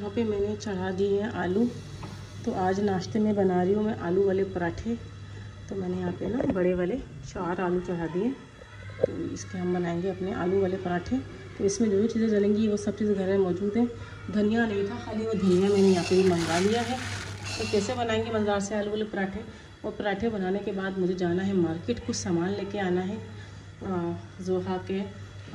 यहाँ पे मैंने चढ़ा दिए हैं आलू। तो आज नाश्ते में बना रही हूँ मैं आलू वाले पराठे। तो मैंने यहाँ पे ना बड़े वाले 4 आलू चढ़ा दिए। तो इसके हम बनाएंगे अपने आलू वाले पराठे। तो इसमें जो चीज़ें डलेंगी वो सब चीज़ें घर में मौजूद हैं। धनिया नहीं था, खाली वो धनिया मैंने यहाँ पे मंगा लिया है। तो कैसे बनाएंगे मज़ेदार से आलू वाले पराठे। और पराठे बनाने के बाद मुझे जाना है मार्केट, कुछ सामान लेके आना है जोहा के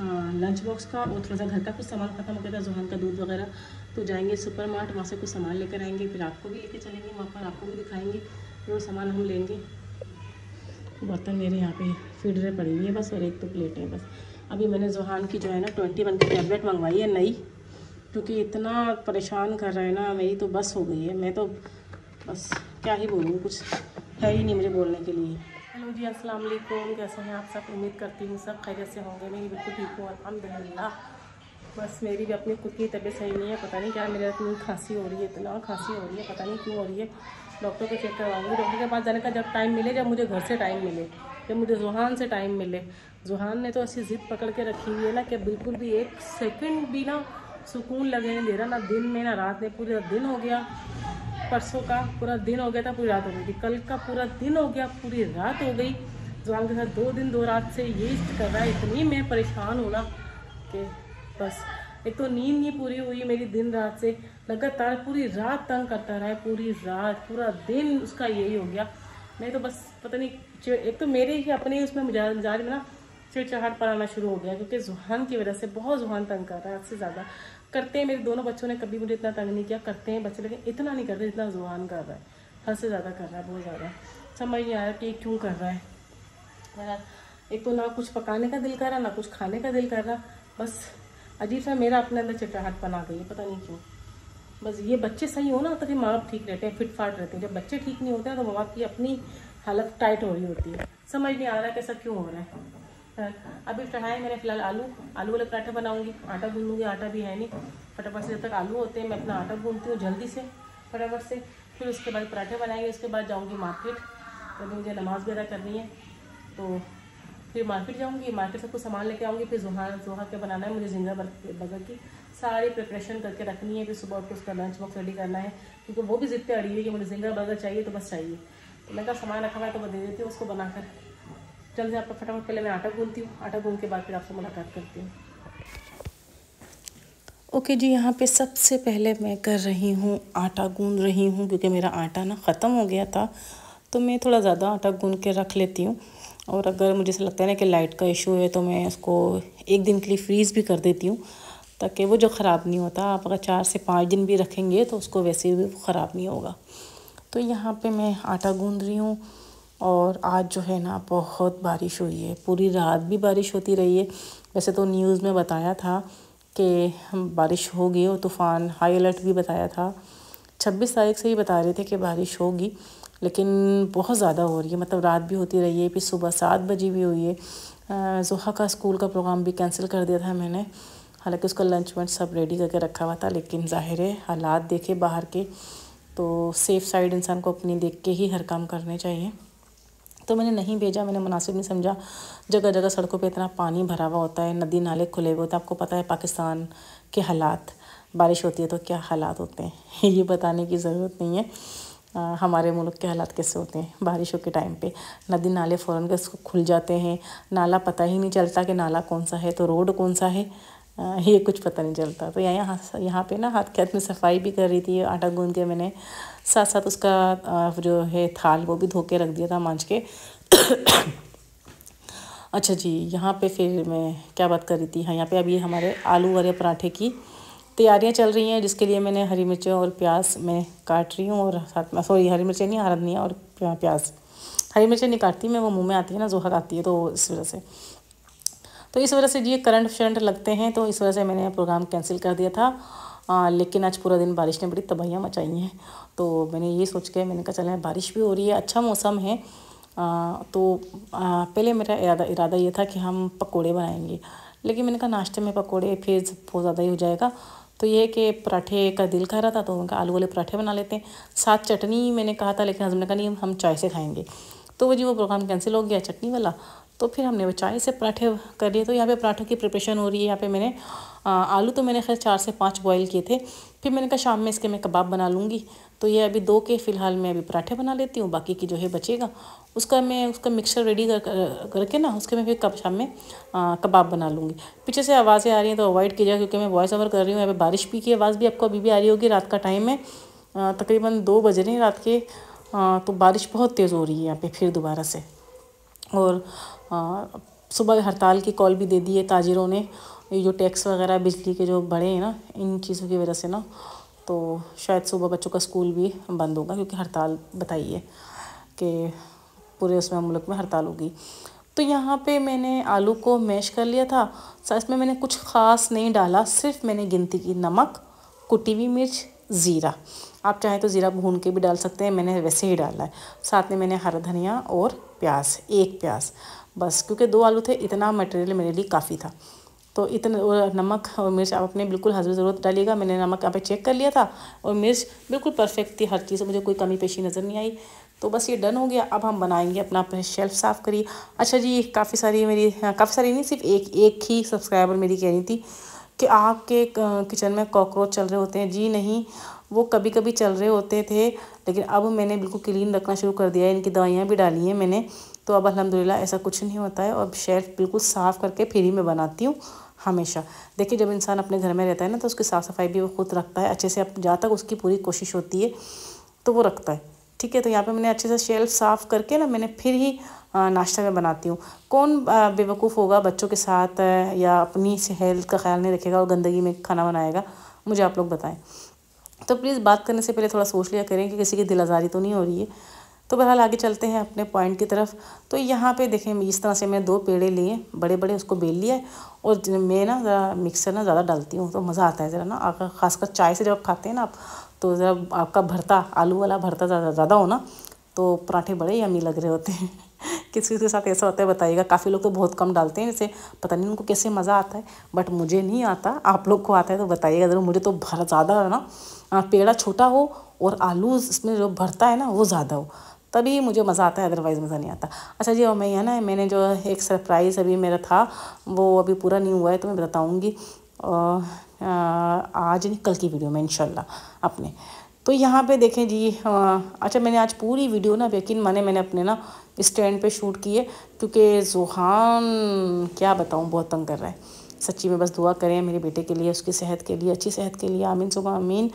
लंच बॉक्स का, और थोड़ा सा घर का कुछ सामान ख़त्म हो गया था, जोहान का दूध वगैरह। तो जाएंगे सुपर मार्ट, वहाँ से कुछ सामान लेकर आएंगे, फिर आपको भी लेके चलेंगे वहाँ पर, आपको भी दिखाएंगे जो सामान हम लेंगे। बर्तन मेरे यहाँ पे फीडरें पड़ी हुई है बस, और एक तो प्लेट है बस। अभी मैंने जोहान की जो है ना 21 की टैबलेट मंगवाई है नई, क्योंकि इतना परेशान कर रहा है ना, मेरी तो बस हो गई है। मैं तो बस क्या ही बोलूँ, कुछ है ही नहीं मुझे बोलने के लिए। हेलो जी, अस्सलाम वालेकुम, कैसे हैं आप सब। उम्मीद करती हूँ सब खैरियत से होंगे। मैं बिल्कुल ठीक हूँ अल्हम्दुलिल्लाह। बस मेरी भी अपनी खुद की तबीयत सही नहीं है, पता नहीं क्या मेरे इतनी खांसी हो रही है, इतना खांसी हो रही है, पता नहीं क्यों हो रही है। डॉक्टर को चेक करवाऊंगी। डॉक्टर के पास जाने का जब टाइम मिले, जब मुझे घर से टाइम मिले, जब मुझे जोहान से टाइम मिले। जोहान ने तो ऐसी ज़िद पकड़ के रखी हुई है ना कि बिल्कुल भी एक सेकंड भी ना सुकून लगे नहीं दे रहा, ना दिन में ना रात में। पूरा दिन हो गया, परसों का पूरा दिन हो गया था, पूरी रात हो गई थी, कल का पूरा दिन हो गया, पूरी रात हो गई। जोहान के साथ 2 दिन 2 रात से ये कर रहा है। इतनी मैं परेशान हूँ ना कि बस, एक तो नींद नहीं पूरी हुई मेरी दिन रात से, लगातार पूरी रात तंग करता रहा है, पूरी रात पूरा दिन उसका यही हो गया। मैं तो बस पता नहीं, एक तो मेरे ही अपने उसमें मिजाज में ना चिड़चिड़ाहट पर आना शुरू हो गया, क्योंकि जोहान की वजह से बहुत जोहान तंग कर रहा है। आपसे ज़्यादा करते हैं मेरे दोनों बच्चों ने, कभी मुझे इतना तंग नहीं किया। करते हैं बच्चे, लेकिन इतना नहीं करते जितना जोहान कर रहा है। हद से ज़्यादा कर रहा है, बहुत ज़्यादा। समझ नहीं आ रहा कि क्यों कर रहा है। एक तो ना कुछ पकाने का दिल कर रहा, ना कुछ खाने का दिल कर रहा। बस अजीब सा मेरा अपने अंदर चिड़चिड़ाहट बना गई है, पता नहीं क्यों। बस ये बच्चे सही हो ना तभी माँ बाप ठीक रहते हैं, फिट फाट रहते हैं। जब बच्चे ठीक नहीं होते हैं तो माँ बाप की अपनी हालत टाइट हो रही होती है। समझ नहीं आ रहा है कैसा क्यों हो रहा है। अभी चढ़ाए मैंने फिलहाल आलू वाले पराठे बनाऊंगी। आटा गूंदूंगी, आटा भी है नहीं। फटाफट से जब तक आलू होते हैं मैं अपना आटा गूंदती हूँ जल्दी से फटाफट से। फिर उसके बाद पराठे बनाएंगे। उसके बाद जाऊँगी मार्केट, क्योंकि मुझे नमाज़ वगैरह करनी है। तो फिर मार्केट जाऊँगी, मार्केट से कुछ सामान लेके आऊँगी। फिर जोहा के बनाना है मुझे, झींगा बर्गर की सारी प्रिपरेशन करके रखनी है। फिर सुबह उठ के उसका लंच बॉक्स रेडी करना है, क्योंकि वो भी ज़िद पे अड़ी है कि मुझे झींगा बर्गर चाहिए, तो बस चाहिए। तो मैं कहा सामान रखा हुआ है तो मैं दे देती हूँ उसको बनाकर। जल्दी आपका फटाफट पहले मैं आटा गूंदती हूँ, आटा गूंद के बाद फिर आपसे मुलाकात करती हूँ। ओके जी, यहाँ पे सबसे पहले मैं कर रही हूँ आटा गूंद रही हूँ, क्योंकि मेरा आटा ना ख़त्म हो गया था। तो मैं थोड़ा ज़्यादा आटा गूंद के रख लेती हूँ, और अगर मुझे ऐसा लगता है ना कि लाइट का इशू है तो मैं उसको 1 दिन के लिए फ्रीज़ भी कर देती हूँ, ताकि वो जो ख़राब नहीं होता। आप अगर 4 से 5 दिन भी रखेंगे तो उसको वैसे भी ख़राब नहीं होगा। तो यहाँ पे मैं आटा गूंद रही हूँ। और आज जो है ना बहुत बारिश हुई है, पूरी रात भी बारिश होती रही है। वैसे तो न्यूज़ में बताया था कि बारिश होगी, और तूफ़ान हाई अलर्ट भी बताया था। 26 तारीख से ही बता रहे थे कि बारिश होगी, लेकिन बहुत ज़्यादा हो रही है। मतलब रात भी होती रही है, फिर सुबह 7 बजे भी हुई है। जोहा का स्कूल का प्रोग्राम भी कैंसिल कर दिया था मैंने, हालांकि उसका लंच वंच सब रेडी करके रखा हुआ था। लेकिन ज़ाहिर है हालात देखे बाहर के, तो सेफ़ साइड इंसान को अपनी देख के ही हर काम करने चाहिए। तो मैंने नहीं भेजा, मैंने मुनासिब नहीं समझा। जगह जगह सड़कों पे इतना पानी भरा हुआ होता है, नदी नाले खुले हुए होते हैं। आपको पता है पाकिस्तान के हालात, बारिश होती है तो क्या हालात होते हैं ये बताने की ज़रूरत नहीं है। हमारे मुल्क के हालात कैसे होते हैं बारिशों के टाइम पे। नदी नाले फ़ौरन के खुल जाते हैं, नाला पता ही नहीं चलता कि नाला कौन सा है तो रोड कौन सा है, ये कुछ पता नहीं चलता। तो यहाँ पे ना हाथ के हाथ में सफाई भी कर रही थी। आटा गूंद के मैंने साथ साथ उसका जो है थाल वो भी धो के रख दिया था मांज के अच्छा जी, यहाँ पे फिर मैं क्या बात कर रही थी। हाँ, यहाँ पे अभी हमारे आलू वाले पराठे की तैयारियाँ चल रही हैं, जिसके लिए मैंने हरी मिर्चें और प्याज मैं काट रही हूँ। और साथ में सॉरी, हरी मिर्चें नहीं, हरा धनिया और प्याज। हरी मिर्चें नहीं काटती मैं, वो मुँह में आती है ना, जोहर आती है, तो इस वजह से जी करंट शरंट लगते हैं, तो इस वजह से मैंने प्रोग्राम कैंसिल कर दिया था। लेकिन आज पूरा दिन बारिश ने बड़ी तबाहियाँ मचाई हैं। तो मैंने ये सोच के मैंने कहा चलें, बारिश भी हो रही है, अच्छा मौसम है। पहले मेरा इरादा ये था कि हम पकोड़े बनाएंगे, लेकिन मैंने कहा नाश्ते में पकोड़े फिर बहुत ज़्यादा ही हो जाएगा। तो ये कि पराठे का दिल कर रहा था, तो उनका आलू वाले पराठे बना लेते हैं। साथ चटनी मैंने कहा था, लेकिन हस्बैंड ने कहा नहीं हम चाय से खाएँगे। तो वो प्रोग्राम कैंसिल हो गया चटनी वाला। तो फिर हमने वो चाय से पराठे कर लिए। तो यहाँ पे पराठों की प्रिपरेशन हो रही है। यहाँ पे मैंने आलू तो मैंने खैर 4 से 5 बॉईल किए थे। फिर मैंने कहा शाम में इसके मैं कबाब बना लूँगी। तो ये अभी 2 के फ़िलहाल मैं अभी पराठे बना लेती हूँ, बाकी की जो है बचेगा उसका मिक्सचर रेडी करके ना उसके मैं फिर कब शाम में कबाब बना लूँगी। पीछे से आवाज़ें आ रही हैं तो अवॉइड कीजिएगा, क्योंकि मैं वॉइस ओवर कर रही हूँ। यहाँ पे बारिश की आवाज़ भी आपको अभी भी आ रही होगी। रात का टाइम है, तकरीबन 2 बज रहे हैं रात के। तो बारिश बहुत तेज़ हो रही है यहाँ पे फिर दोबारा से। और सुबह हड़ताल की कॉल भी दे दी है ताजिरों ने। ये जो टैक्स वगैरह बिजली के जो बढ़े हैं ना, इन चीज़ों की वजह से ना, तो शायद सुबह बच्चों का स्कूल भी बंद होगा, क्योंकि हड़ताल बताई है कि पूरे उसमें मुल्क में हड़ताल होगी। तो यहाँ पे मैंने आलू को मैश कर लिया था। इसमें मैंने कुछ ख़ास नहीं डाला, सिर्फ मैंने गिनती की नमक, कुटी हुई मिर्च, ज़ीरा। आप चाहें तो ज़ीरा भून के भी डाल सकते हैं, मैंने वैसे ही डाला है। साथ में मैंने हरा धनिया और प्याज, 1 प्याज बस, क्योंकि 2 आलू थे, इतना मटेरियल मेरे लिए काफ़ी था। तो इतना नमक और मिर्च आप अपने बिल्कुल हस्ब ज़रूरत डालिएगा। मैंने नमक यहाँ पे चेक कर लिया था और मिर्च बिल्कुल परफेक्ट थी, हर चीज़ से मुझे कोई कमी पेशी नज़र नहीं आई। तो बस ये डन हो गया। अब हम बनाएंगे अपना शेल्फ साफ़ करिए। अच्छा जी, काफ़ी सारी नहीं, सिर्फ एक ही सब्सक्राइबर मेरी कह रही थी कि आपके किचन में कॉकरोच चल रहे होते हैं। जी नहीं, वो कभी कभी चल रहे होते थे, लेकिन अब मैंने बिल्कुल क्लीन रखना शुरू कर दिया है। इनकी दवाइयाँ भी डाली हैं मैंने, तो अब अल्हम्दुलिल्लाह ऐसा कुछ नहीं होता है। और शेल्फ बिल्कुल साफ़ करके फिर ही मैं बनाती हूँ हमेशा। देखिए, जब इंसान अपने घर में रहता है ना, तो उसकी साफ़ सफाई भी वो खुद रखता है अच्छे से। अब जहाँ तक उसकी पूरी कोशिश होती है तो वो रखता है, ठीक है। तो यहाँ पे मैंने अच्छे से शेल्फ साफ़ करके ना, मैंने फिर ही नाश्ता में बनाती हूँ। कौन बेवकूफ़ होगा बच्चों के साथ या अपनी हेल्थ का ख्याल नहीं रखेगा और गंदगी में खाना बनाएगा, मुझे आप लोग बताएं। तो प्लीज़ बात करने से पहले थोड़ा सोच लिया करें कि किसी की दिल आज़ारी तो नहीं हो रही है। तो बहरहाल आगे चलते हैं अपने पॉइंट की तरफ। तो यहाँ पे देखें, इस तरह से मैंने 2 पेड़े लिए बड़े बड़े, उसको बेल लिया है। और मैं ना ज़रा मिक्सर ना ज़्यादा डालती हूँ, तो मज़ा आता है ज़रा ना, ख़ासकर चाय से जब खाते हैं ना आप, तो ज़रा आपका भरता, आलू वाला भरता ज़्यादा हो ना, तो पराठे बड़े यम्मी लग रहे होते हैं। किसी के साथ ऐसा होता है बताइएगा। काफ़ी लोग तो बहुत कम डालते हैं, जैसे पता नहीं उनको कैसे मज़ा आता है, बट मुझे नहीं आता। आप लोग को आता है तो बताइएगा ज़रूर। मुझे तो ज़्यादा है ना, पेड़ा छोटा हो और आलू इसमें जो भरता है ना वो ज़्यादा हो, तभी मुझे मज़ा आता है, अदरवाइज़ मज़ा नहीं आता। अच्छा जी, और मैं यहाँ ना, मैंने जो एक सरप्राइज़ अभी मेरा था वो अभी पूरा नहीं हुआ है, तो मैं बताऊँगी आज नहीं, कल की वीडियो में इंशाल्लाह अपने। तो यहाँ पे देखें जी, अच्छा मैंने आज पूरी वीडियो ना, यकीन माने मैंने अपने ना स्टैंड पे शूट की है, क्योंकि ज़ुहान क्या बताऊँ बहुत तंग कर रहा है सच्ची में। बस दुआ करें मेरे बेटे के लिए, उसकी सेहत के लिए, अच्छी सेहत के लिए, आमीन सुबह आमीन।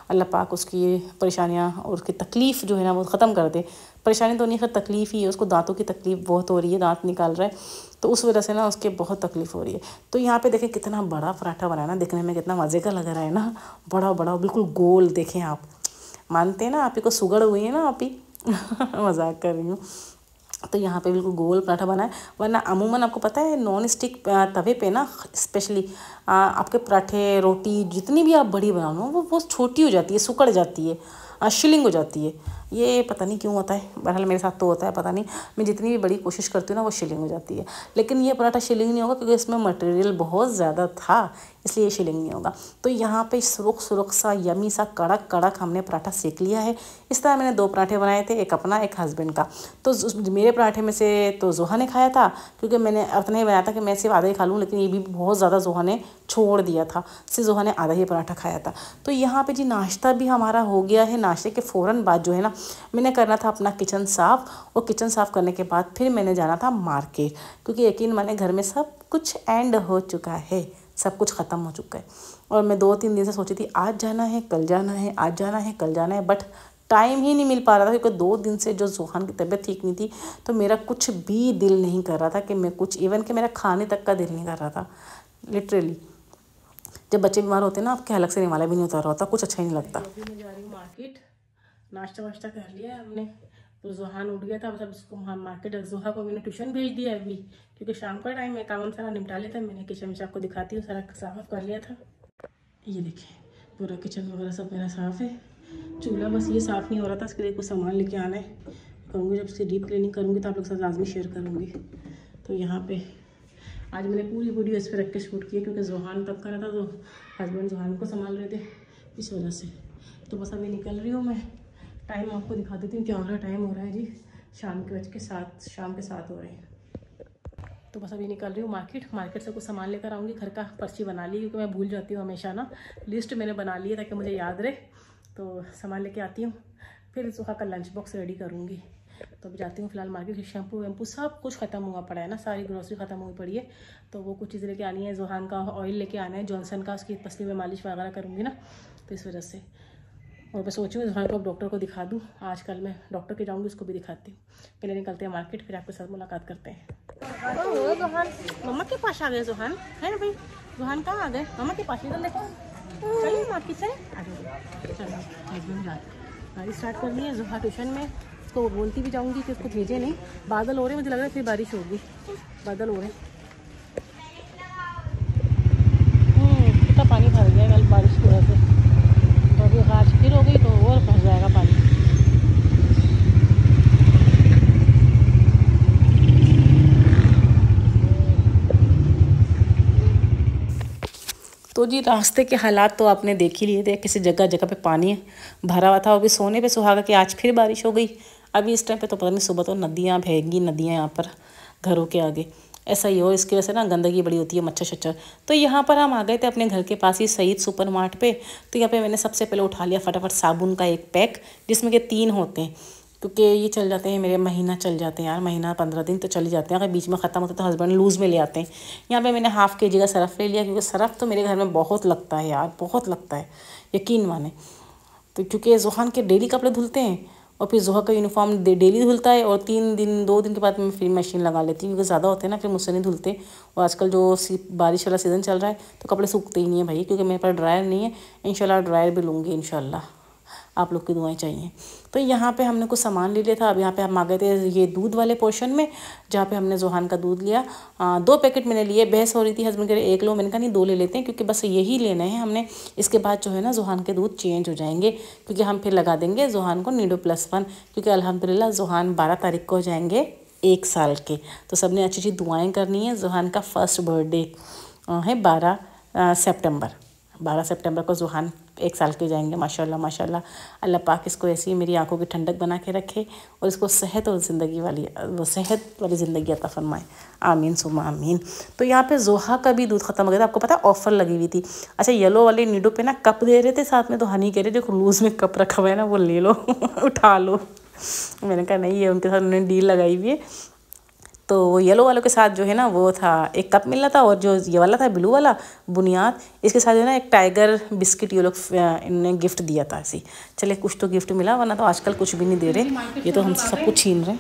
अल्लाह पाक उसकी परेशानियाँ और उसकी तकलीफ़ जो है ना वो ख़त्म कर दे। परेशानी तो नहीं, खैर तकलीफ़ ही है, उसको दांतों की तकलीफ़ बहुत हो रही है, दांत निकाल रहा है, तो उस वजह से ना उसके बहुत तकलीफ़ हो रही है। तो यहाँ पे देखें कितना बड़ा पराठा बनाया ना, देखने में कितना मज़े का लग रहा है ना, बड़ा बड़ा बिल्कुल गोल। देखें आप, मानते हैं ना, आप ही को शुगर हुई है ना, आप ही मजाक कर रही हूँ। तो यहाँ पे बिल्कुल गोल पराठा बना है। वरना अमूमन आपको पता है नॉन स्टिक तवे पे ना, स्पेशली आपके पराठे, रोटी जितनी भी आप बड़ी बना लो, वो बहुत छोटी हो जाती है, सुकड़ जाती है, शिलिंग हो जाती है। ये पता नहीं क्यों होता है, बहरहाल मेरे साथ तो होता है, पता नहीं। मैं जितनी भी बड़ी कोशिश करती हूँ ना, वो शिलिंग हो जाती है। लेकिन ये पराठा शिलिंग नहीं होगा, क्योंकि इसमें मटेरियल बहुत ज़्यादा था, इसलिए ये शिलिंग नहीं होगा। तो यहाँ पे सुरुख सा यमी सा कड़क कड़क हमने पराठा सेक लिया है। इस तरह मैंने 2 पराठे बनाए थे, एक अपना एक हस्बैंड का। तो मेरे पराठे में से तो जोहा ने खाया था, क्योंकि मैंने अपना ही बनाया था कि मैं सिर्फ आधा ही खा लूँ, लेकिन ये भी बहुत ज़्यादा जोहा ने छोड़ दिया था, सिर्फ जोहा ने आधा ही पराठा खाया था। तो यहाँ पे जी नाश्ता भी हमारा हो गया है। नाश्ते के फ़ौरन बाद जो है ना, मैंने करना था अपना किचन साफ़, और किचन साफ़ करने के बाद फिर मैंने जाना था मार्केट, क्योंकि यकीन माने घर में सब कुछ एंड हो चुका है, सब कुछ ख़त्म हो चुका है। और मैं 2-3 दिन से सोची थी आज जाना है, कल जाना है, आज जाना है, कल जाना है, बट टाइम ही नहीं मिल पा रहा था, क्योंकि 2 दिन से जो ज़ुहान की तबीयत ठीक नहीं थी, तो मेरा कुछ भी दिल नहीं कर रहा था कि मैं कुछ, इवन कि मेरा खाने तक का दिल नहीं कर रहा था। लिटरली जब बच्चे बीमार होते हैं ना, आपके हलक से निवाला भी नहीं उतार रहा होता, कुछ अच्छा ही नहीं लगता। अभी मैं जा रही हूँ मार्केट, नाश्ता वाश्ता कर लिया है हमने। तो ज़ुहान उठ गया था, मतलब उसको मार्केट, ज़ुहा को मैंने ट्यूशन भेज दिया अभी, क्योंकि शाम का टाइम है, काम सारा निपटा लिया था मैंने। किचन में आपको दिखाती हूँ, सारा साफ़ कर लिया था। ये देखिए पूरा किचन वगैरह सब मेरा साफ़ है। चूल्हा बस ये साफ़ नहीं हो रहा था, इसके लिए कुछ सामान लेके आना है, करूँगी जब उसकी डीप क्लीनिंग करूँगी तो आप लोग के साथ लाजमी शेयर करूँगी। तो यहाँ पे आज मैंने पूरी वीडियो इस पर रख के शूट की, क्योंकि ज़ुहान तब कर रहा था, तो हस्बैंड ज़ुहान को संभाल रहे थे, इस वजह से। तो बस अभी निकल रही हूँ मैं। टाइम आपको दिखा देती हूँ क्या हो रहा है। टाइम हो रहा है जी शाम के 7 हो रहे हैं। तो बस अभी निकल रही हूँ मार्केट से कुछ सामान लेकर आऊँगी। घर का पर्ची बना ली क्योंकि मैं भूल जाती हूँ हमेशा ना, लिस्ट मैंने बना ली है ताकि मुझे याद रहे। तो सामान लेके आती हूँ, फिर सुबह का लंच बॉक्स रेडी करूँगी। तो अभी जाती हूँ फिलहाल मार्केट। शैम्पू वैम्पू सब कुछ ख़त्म हुआ पड़ा है ना, सारी ग्रोसरी ख़त्म हुई पड़ी है। तो वो कुछ चीज़ें लेके आनी है। जोहान का ऑयल लेके आना है, जॉनसन का, उसकी पसली में मालिश वगैरह करूँगी ना, तो इस वजह से। और मैं सोच रही हूँ जोहान को अब डॉक्टर को दिखा दूँ। आजकल मैं डॉक्टर के जाऊँगी, उसको भी दिखाती हूँ। पहले निकलते हैं मार्केट, फिर आपके साथ मुलाकात करते हैं। जोहान मम्मा के पास आ गए। जोहान है ना भाई, जोहान कहाँ आ गए? मम्मा के पास, इधर देखो। चलिए मार्केट से चलो, हस्बैंड गाड़ी स्टार्ट करनी है। जोहा ट्यूशन में, उसको बोलती भी जाऊंगी कि उसको भेजे नहीं। बादल हो रहे, मुझे लग रहा है फिर बारिश होगी। बादल हो रहे, कितना पानी भर गया कल बारिश की वजह से। तो अभी आज फिर हो गई तो और भर जाएगा पानी। तो जी रास्ते के हालात तो आपने देख ही लिए थे, किसी जगह जगह पे पानी भरा हुआ था। अभी सोने पे सुहागा कि आज फिर बारिश हो गई। अभी इस टाइम पे तो पता नहीं, सुबह तो नदियाँ बहेंगी, नदियाँ यहाँ पर घरों के आगे। ऐसा ही हो, इसकी वजह से ना गंदगी बड़ी होती है, मच्छर शच्छर। तो यहाँ पर हम आ गए थे अपने घर के पास ही सईद सुपर मार्ट पे। तो यहाँ पे मैंने सबसे पहले उठा लिया फटाफट साबुन का एक पैक, जिसमें कि 3 होते हैं, क्योंकि ये चल जाते हैं मेरे, महीना चल जाते हैं यार, महीना 15 दिन तो चल ही जाते हैं। अगर बीच में ख़त्म होते तो हस्बैंड लूज़ में ले आते हैं। यहाँ पे मैंने ½ kg का सरफ़ ले लिया, क्योंकि सरफ़ तो मेरे घर में बहुत लगता है यार, बहुत लगता है, यकीन माने। तो क्योंकि जोहान के डेली कपड़े धुलते हैं और फिर जोहा का यूनिफॉर्म डेली धुलता है, और 2 दिन के बाद मैं फिर मशीन लगा लेती हूँ, क्योंकि ज़्यादा होते हैं ना, फिर मुझसे नहीं धुलते। और आजकल जो बारिश वाला सीज़न चल रहा है तो कपड़े सूखते ही नहीं है भाई, क्योंकि मेरे पास ड्रायर नहीं है। इंशाल्लाह ड्रायर भी लूँगी इंशाल्लाह, आप लोग की दुआएं चाहिए। तो यहाँ पे हमने कुछ सामान ले लिया था। अब यहाँ पे हम आ गए थे ये दूध वाले पोर्शन में, जहाँ पे हमने जोहान का दूध लिया। 2 पैकेट मैंने लिए। बहस हो रही थी, हस्बैंड कह रहे 1 लो, मैंने कहा नहीं 2 ले लेते हैं, क्योंकि बस यही लेना है हमने। इसके बाद जो है ना जोहान के दूध चेंज हो जाएंगे, क्योंकि हम फिर लगा देंगे जोहान को Nido+1, क्योंकि अल्हम्दुलिल्लाह जोहान 12 तारीख को हो जाएंगे 1 साल के। तो सब ने अच्छी अच्छी दुआएँ करनी है। जोहान का फर्स्ट बर्थडे है 12 सितंबर को जोहान 1 साल के जाएंगे। माशाल्लाह माशाल्लाह, अल्लाह पाक इसको ऐसी मेरी आंखों की ठंडक बना के रखे, और इसको सेहत और ज़िंदगी वाली ज़िंदगी अता फरमाए। आमीन सुमा आमीन। तो यहाँ पे जोहा का भी दूध ख़त्म हो गया था। आपको पता है ऑफ़र लगी हुई थी। अच्छा, येलो वाले नीडो पे ना कप दे रहे थे साथ में, तो हनी कह रहे जो लूज़ में कप रखा हुआ है ना, वो ले लो उठा लो। मैंने कहा नहीं, ये उनके साथ उन्होंने डील लगाई हुई है। तो येलो वालों के साथ जो है ना वो था, एक कप मिल रहा था, और जो ये वाला था ब्लू वाला बुनियाद, इसके साथ जो है ना एक टाइगर बिस्किट ये लोग इन्होंने गिफ्ट दिया था ऐसी। चले कुछ तो गिफ्ट मिला, वरना तो आजकल कुछ भी नहीं दे रहे, ये तो हमसे सब कुछ छीन रहे।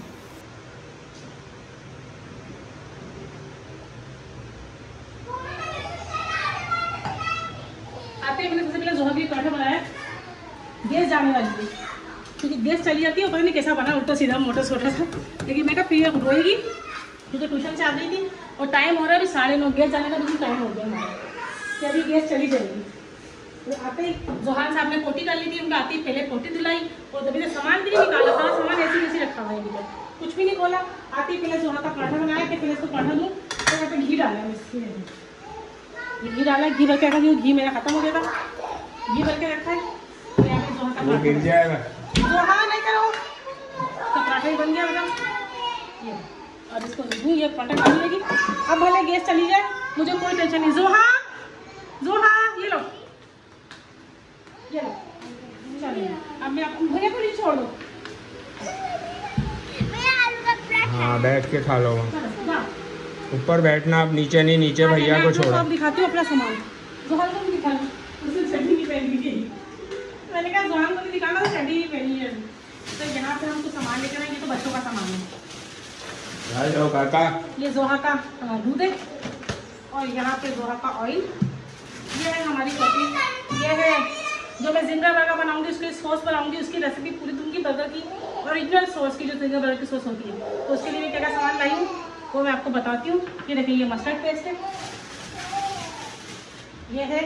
मैंने सबसे पहले जोहा के लिए पराठा बनाया, गैस जाने वाली थी, क्योंकि गैस चली जाती है, पता नहीं कैसा बना, उल्टा सीधा मोटा सोटा था। लेकिन मैं कहा फिर होएगी, क्योंकि ट्यूशन से आ गई थी और टाइम हो रहा है अभी 9:30, गैस जाने का भी टाइम हो गया हमारा, कि अभी गैस चली जाएगी। तो आते ही जोहान साहब ने पोटी डाल ली थी, उनका आती पहले पोटी दिलाई, और तभी से सामान भी नहीं निकाला था, सामान ऐसे वैसे रखा हुआ है अभी तक, कुछ भी नहीं खोला। आते ही पहले जोहा का पराठा बनाया कि पहले इसको पराठा दूँ, तो यहाँ पे घी डाला है, ये घी डाला, घी भर के रखा, घी मेरा खत्म हो गया था, घी भर के रखा है। तो यहाँ पे जोहा का जोहा नहीं करो, तो पराठा ही बन गया मतलब ये। और इसको दूँ, ये पराठा खा लेगी। अब भले गैस चली जाए, मुझे कोई टेंशन नहीं। जोहा जोहा ये लो, चलिए अब मैं आपको भैया को नहीं छोड़ दो। हाँ बैठ के खा लो, ऊपर बैठना, आप नीचे नहीं, नीचे भैया को छोड़ो। अब दिखाती हूँ अपना सामान। जोहान को भी दिखाना, उसने चड्डी नहीं पहनी थी, मैंने कहा जोहान को भी दिखाना, तो चड्डी नहीं पहनी है। तो यहाँ पे हम कुछ सामान लेकर आएंगे, तो बच्चों का सामान है। काका ये जोहा का दूध है, और यहाँ पे जोहा का ऑयल, ये है हमारी कॉफी, ये है जो मैं जिंगर बर्गर बनाऊंगी, उसकी सॉस बनाऊंगी, उसकी रेसिपी पूरी दूंगी, बर्गर की ओरिजिनल सॉस की, जो जिंगर बर्गर की सॉस होती है। तो उसके लिए मैं क्या क्या सामान लाई हूँ वो मैं आपको बताती हूँ। ये देखिए, ये मस्टर्ड पेस्ट है, ये है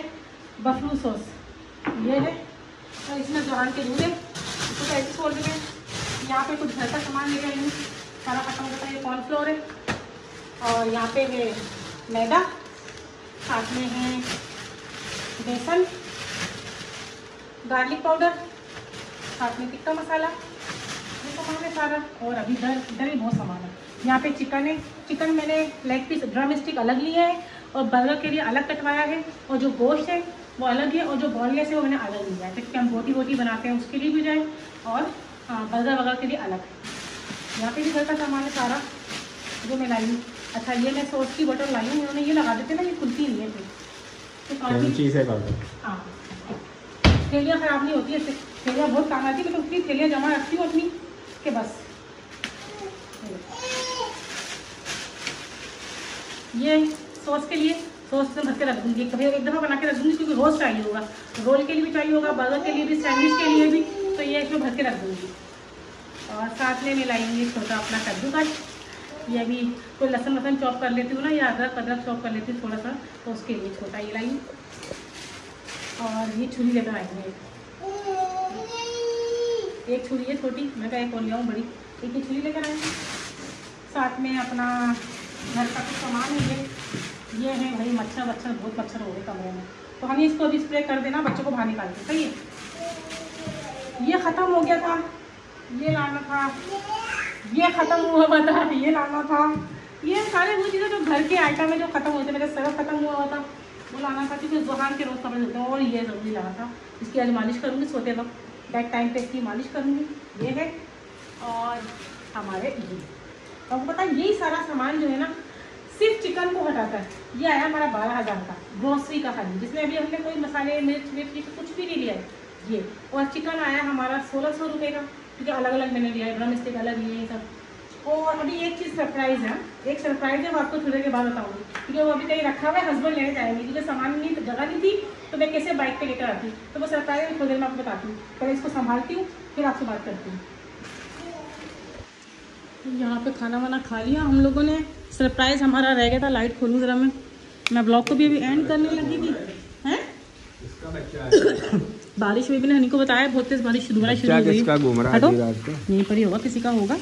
बफलू सॉस, ये है, और इसमें जोहान के दूध है, कुछ ऐसे छोड़ देंगे। यहाँ पे कुछ घर का सामान लेके आई हूँ, सारा खत्म होता है। ये कॉर्नफ्लोर है, और यहाँ पे है मैदा, साथ में है बेसन, गार्लिक पाउडर, साथ में टिक्का मसाला, ये सामान है सारा। और अभी इधर भी बहुत सामान है, यहाँ पे चिकन है, चिकन मैंने लेग पीस ड्रम स्टिक अलग लिया है और बर्गर के लिए अलग कटवाया है, और जो गोश्त है वो अलग है, और जो बोनलेस है वो मैंने अलग लिया है, क्योंकि हम बोटी बोटी बनाते हैं उसके लिए भी जाए, और बर्गर वगैरह के लिए अलग है। यहाँ पे भी घर का सामान है सारा जो मैं लाई हूँ। अच्छा, ये मैं सॉस की बोतल लाई हूँ, उन्होंने ये लगा देते ना, ये खुलती नहीं है फिर, तो काफ़ी चीज़ है कर। हाँ, थैलियाँ ख़राब नहीं होती है, थैलियाँ बहुत काम आती है, मैं तो उतनी थैलियाँ जमा रखती हूँ अपनी के बस। ये सॉस के लिए सॉस में भर के रख दूँगी, कभी एक दफ़ा बना के रख दूँगी, क्योंकि रोज़ चाहिए होगा, रोल के लिए भी चाहिए होगा, बर्गर के लिए भी, सैंडविच के लिए भी, तो ये इसमें भर के रख दूँगी। और साथ में मिलाएंगे छोटा अपना कद्दू का, ये भी कोई लहसुन वसन चॉप कर लेती हूँ ना, या अदरक चॉप कर लेती हूँ थोड़ा सा, तो उसके लिए छोटा ये लाई। और ये छुरी लेकर आएंगे, एक छुरी है छोटी, मैं कहा एक और ले आऊँ बड़ी, एक ही छुरी लेकर आएंगे। साथ में अपना घर का कुछ सामान है, ये है भाई मच्छर बहुत मच्छर हो गए कमरे में, तो हम इसको अभी स्प्रे कर देना, बच्चों को बाहर निकाल के, सही है। ये ख़त्म हो गया था, ये लाना था, ये ख़त्म हुआ था, ये लाना था, ये सारे वो चीज़ें जो घर के आइटम है जो ख़त्म होते, मेरे सर्फ ख़त्म हुआ था, वो लाना था, क्योंकि जोहान के रोज़ कपड़े धोते हैं, और ये ज़रूरी लाना था। इसकी आज मालिश करूँगी सोते वक्त, बैक टाइम पे इसकी मालिश करूँगी, ये है। और हमारे ये आपको पता है, यही सारा सामान जो है ना सिर्फ चिकन को हटाता है। ये आया हमारा 12,000 का ग्रोसरी का खाली, जिसमें अभी हमने कोई मसाले मिर्च कुछ भी नहीं लिया है ये। और चिकन आया हमारा 1600 रुपये का, क्योंकि अलग अलग मैंने लिया है, ड्रम स्टिक अलग लिए हैं सब। और अभी एक चीज़ सरप्राइज़ है, एक सरप्राइज़ है, वो आपको थोड़ी देर के बाद बताऊँगी, क्योंकि वो अभी कहीं रखा हुआ है, हस्बैंड लेने जाएंगे, क्योंकि सामान नहीं जगह नहीं थी, तो मैं कैसे बाइक पे लेकर आती, तो वो सरप्राइज़ थोड़ी देर में आपको बताती हूँ। पहले इसको संभालती हूँ, फिर आपसे बात करती हूँ। यहाँ पे खाना वाना खा लिया हम लोगों ने, सरप्राइज़ हमारा रह गया था। लाइट खोलूँ ज़रा, मैं ब्लॉग को भी अभी एंड करने लगी थी, हैं बारिश हुई भी ना, हनी को बताया, बहुत तेज बारिश शुरू हो गई। यहीं पर ही होगा, किसी का होगा।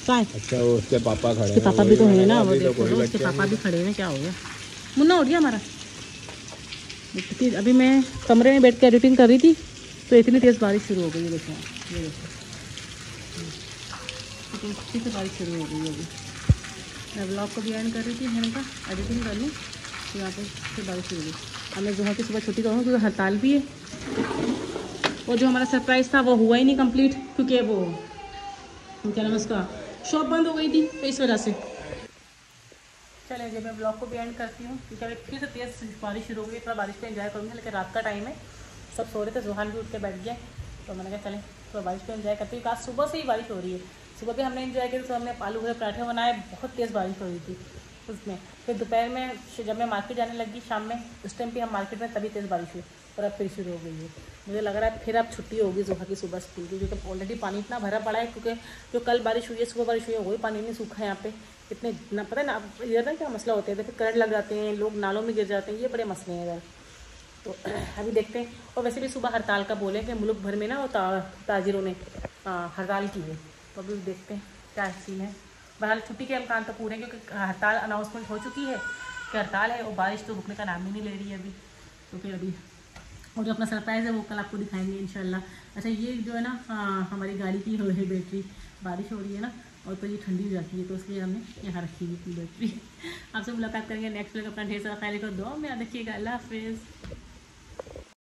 अच्छा, वो उसके पापा खड़े हैं, उसके पापा भी तो है ना, वो देखो उसके पापा भी खड़े हैं। क्या हो गया, मुन्ना उठ गया हमारा। अभी मैं कमरे में बैठ के एडिटिंग कर रही थी, तो इतनी तेज़ बारिश शुरू हो गई है, देखो ये देखो, इतनी से बारिश शुरू हो गई है। अभी मैं ब्लॉग को भी एंड कर रही थी, मैंने कहा एडिटिंग कर लूँ, तो यहाँ पर फिर बारिश शुरू हो गई। अब मैं जोहा की सुबह छुट्टी करूँगी, क्योंकि हड़ताल भी है, और जो हमारा सरप्राइज़ था वो हुआ ही नहीं कंप्लीट, क्योंकि वो क्या नाम उसका शॉप बंद हो गई थी, तो इस वजह से। चलिए जब मैं ब्लॉग को भी एंड करती हूँ, क्योंकि अभी फिर से तेज़ बारिश शुरू हो गई। थोड़ा बारिश पे एंजॉय करूँगी, लेकिन रात का टाइम है, सब सो रहे थे, जोहान भी उठ के बैठ गया, तो मैंने कहा चलें थोड़ा बारिश पे एंजॉय करती हूँ। आज सुबह से ही बारिश हो रही है, सुबह भी हमने एंजॉय किया, तो हमने आलू के पराठे बनाए, बहुत तेज़ बारिश हो रही थी उसमें। फिर दोपहर में जब मैं मार्केट जाने लगी शाम में, उस टाइम पे हम मार्केट में, तभी तेज़ बारिश हुई, और अब फिर शुरू हो गई है। मुझे लग रहा है फिर अब छुट्टी होगी जोहा की सुबह स्कूल की, क्योंकि ऑलरेडी पानी इतना भरा पड़ा है, क्योंकि जो कल बारिश हुई है, सुबह बारिश हुई है, वही पानी नहीं सूखा है यहाँ पे। इतने ना पता है ना, इधर ना क्या मसला होता है, फिर करंट लग जाते हैं, लोग नालों में गिर जाते हैं, ये बड़े मसले हैं इधर। तो अभी देखते हैं। और वैसे भी सुबह हड़ताल का बोले कि मुल्क भर में ना वो ताजिरों ने हड़ताल की है, तो अभी देखते हैं क्या सीन है। बहरहाल छुट्टी के इम्कान तो पूरे हैं, क्योंकि हड़ताल अनाउंसमेंट हो चुकी है कि हड़ताल है, और बारिश तो रुकने का नाम ही नहीं ले रही है अभी। तो फिर अभी और जो अपना सरप्राइज़ है वो कल आपको दिखाएंगे इंशाल्लाह। अच्छा, ये जो है ना हमारी गाड़ी की है बैटरी, बारिश हो रही है ना, और तो ये ठंडी हो जाती है, तो इसलिए हमने यहाँ रखी हुई थी बैटरी। आपसे मुलाकात करेंगे नेक्स्ट वीडियो। अपना ढेर सारा ख्याल रखो, दुआ में याद रखिएगा। अल्लाह हाफिज़।